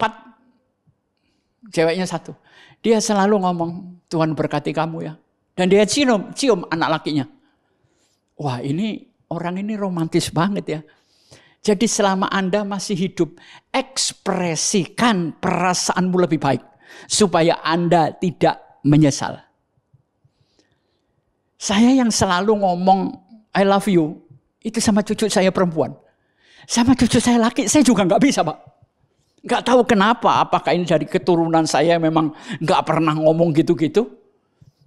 Ceweknya 1. Dia selalu ngomong, Tuhan berkati kamu ya. Dan dia cium anak lakinya. Wah, ini orang ini romantis banget ya. Jadi selama Anda masih hidup, ekspresikan perasaanmu lebih baik. Supaya Anda tidak menyesal. Saya yang selalu ngomong, I love you. Itu sama cucu saya perempuan. Sama cucu saya laki, saya juga nggak bisa, Pak. Nggak tahu kenapa, apakah ini dari keturunan saya memang nggak pernah ngomong gitu-gitu.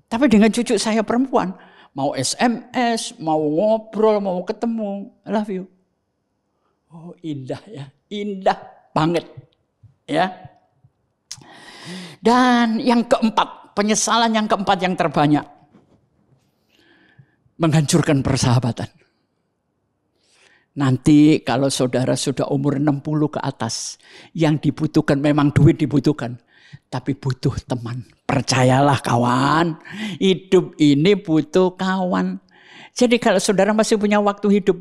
Tapi dengan cucu saya perempuan, mau SMS, mau ngobrol, mau ketemu, I love you. Oh indah ya, indah banget. Ya. Dan yang keempat, penyesalan yang keempat yang terbanyak. Menghancurkan persahabatan. Nanti kalau saudara sudah umur 60 ke atas, yang dibutuhkan memang duit dibutuhkan, tapi butuh teman. Percayalah kawan, hidup ini butuh kawan. Jadi kalau saudara masih punya waktu hidup,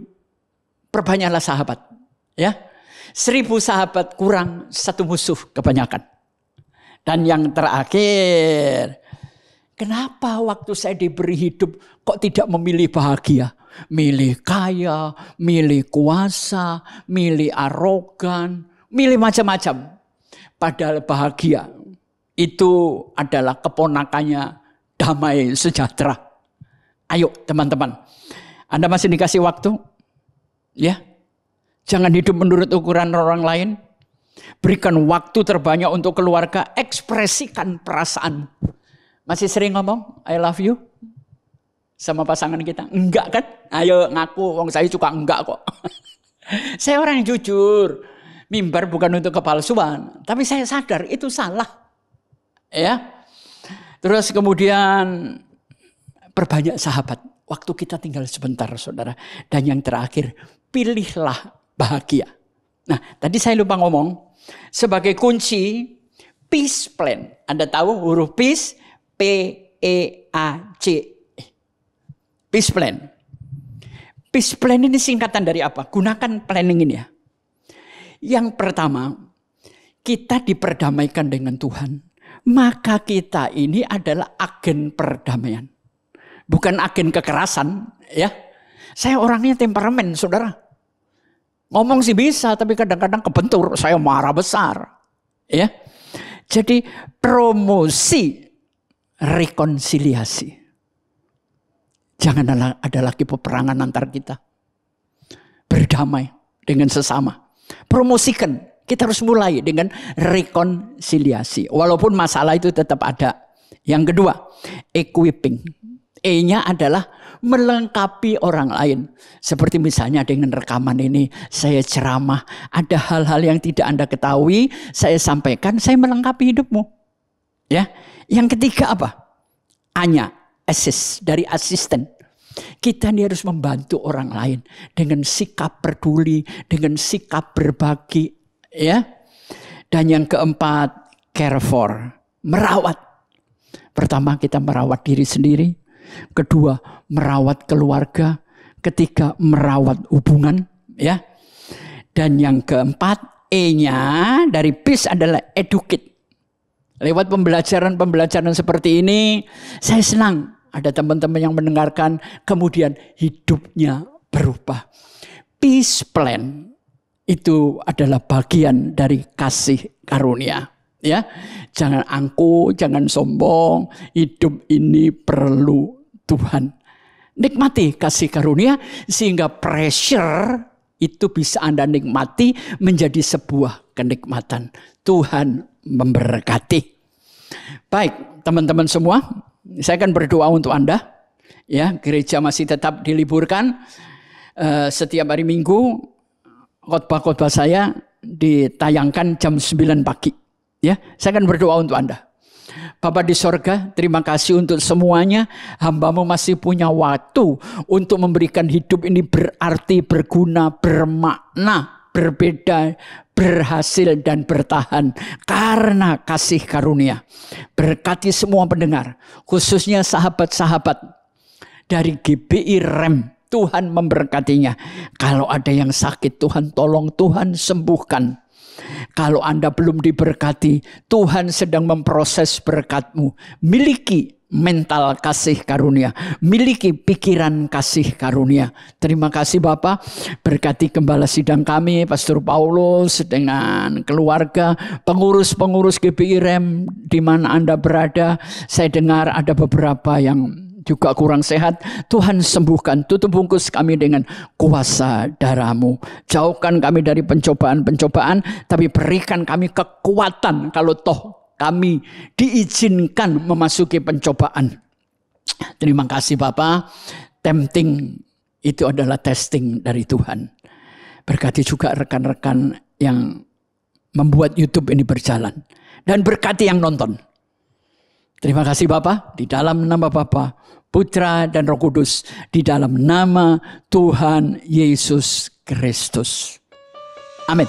perbanyaklah sahabat. Ya, 1000 sahabat kurang 1 musuh kebanyakan. Dan yang terakhir, kenapa waktu saya diberi hidup kok tidak memilih bahagia? Milih kaya, milih kuasa, milih arogan, milih macam-macam. Padahal bahagia itu adalah keponakannya damai sejahtera. Ayo teman-teman, Anda masih dikasih waktu? Ya, jangan hidup menurut ukuran orang lain. Berikan waktu terbanyak untuk keluarga, ekspresikan perasaan. Masih sering ngomong, I love you? Sama pasangan kita? Enggak kan? Ayo ngaku, wong saya suka enggak kok. Saya orang yang jujur. Mimbar bukan untuk kepalsuan. Tapi saya sadar itu salah. Ya. Terus kemudian perbanyak sahabat. Waktu kita tinggal sebentar saudara. Dan yang terakhir, pilihlah bahagia. Nah tadi saya lupa ngomong. Sebagai kunci, peace plan. Anda tahu huruf peace? P-E-A-C. Peace plan. Peace plan ini singkatan dari apa? Gunakan planning ini ya. Yang pertama, kita diperdamaikan dengan Tuhan. Maka kita ini adalah agen perdamaian. Bukan agen kekerasan. Ya. Saya orangnya temperamen, saudara. Ngomong sih bisa, tapi kadang-kadang kebentur. Saya marah besar. Ya. Jadi promosi rekonsiliasi. Jangan ada lagi peperangan antar kita. Berdamai dengan sesama. Promosikan. Kita harus mulai dengan rekonsiliasi. Walaupun masalah itu tetap ada. Yang kedua, equipping. E-nya adalah melengkapi orang lain. Seperti misalnya dengan rekaman ini, saya ceramah. Ada hal-hal yang tidak Anda ketahui, saya sampaikan, saya melengkapi hidupmu. Ya. Yang ketiga apa? A-nya, assist, dari asisten. Kita ini harus membantu orang lain dengan sikap peduli, dengan sikap berbagi. Ya. Dan yang keempat, care for, merawat. Pertama, kita merawat diri sendiri. Kedua, merawat keluarga. Ketiga, merawat hubungan. Ya. Dan yang keempat, E-nya dari PIS adalah educate. Lewat pembelajaran seperti ini, saya senang ada teman-teman yang mendengarkan, kemudian hidupnya berubah. Peace plan itu adalah bagian dari kasih karunia. Ya, jangan angkuh, jangan sombong. Hidup ini perlu Tuhan. Nikmati kasih karunia sehingga pressure itu bisa Anda nikmati menjadi sebuah kenikmatan. Tuhan memberkati. Baik, teman-teman semua, saya akan berdoa untuk Anda. Ya, gereja masih tetap diliburkan. Setiap hari Minggu khotbah-khotbah saya ditayangkan jam 9 pagi. Ya, saya akan berdoa untuk Anda. Bapa di sorga, terima kasih untuk semuanya. Hamba-Mu masih punya waktu untuk memberikan hidup ini berarti, berguna, bermakna, berbeda, berhasil dan bertahan karena kasih karunia. Berkati semua pendengar, khususnya sahabat-sahabat dari GBI REM. Tuhan memberkatinya. Kalau ada yang sakit, Tuhan tolong, Tuhan sembuhkan. Kalau Anda belum diberkati, Tuhan sedang memproses berkat-Mu. Miliki mental kasih karunia. Miliki pikiran kasih karunia. Terima kasih Bapak. Berkati gembala sidang kami, Pastor Paulus dengan keluarga, pengurus-pengurus GBI REM di mana Anda berada. Saya dengar ada beberapa yang juga kurang sehat. Tuhan sembuhkan, tutup bungkus kami dengan kuasa darah-Mu. Jauhkan kami dari pencobaan-pencobaan, tapi berikan kami kekuatan kalau toh kami diizinkan memasuki pencobaan. Terima kasih Bapak. Tempting itu adalah testing dari Tuhan. Berkati juga rekan-rekan yang membuat YouTube ini berjalan. Dan berkati yang nonton. Terima kasih Bapak, di dalam nama Bapa, Putra dan Roh Kudus, di dalam nama Tuhan Yesus Kristus. Amin.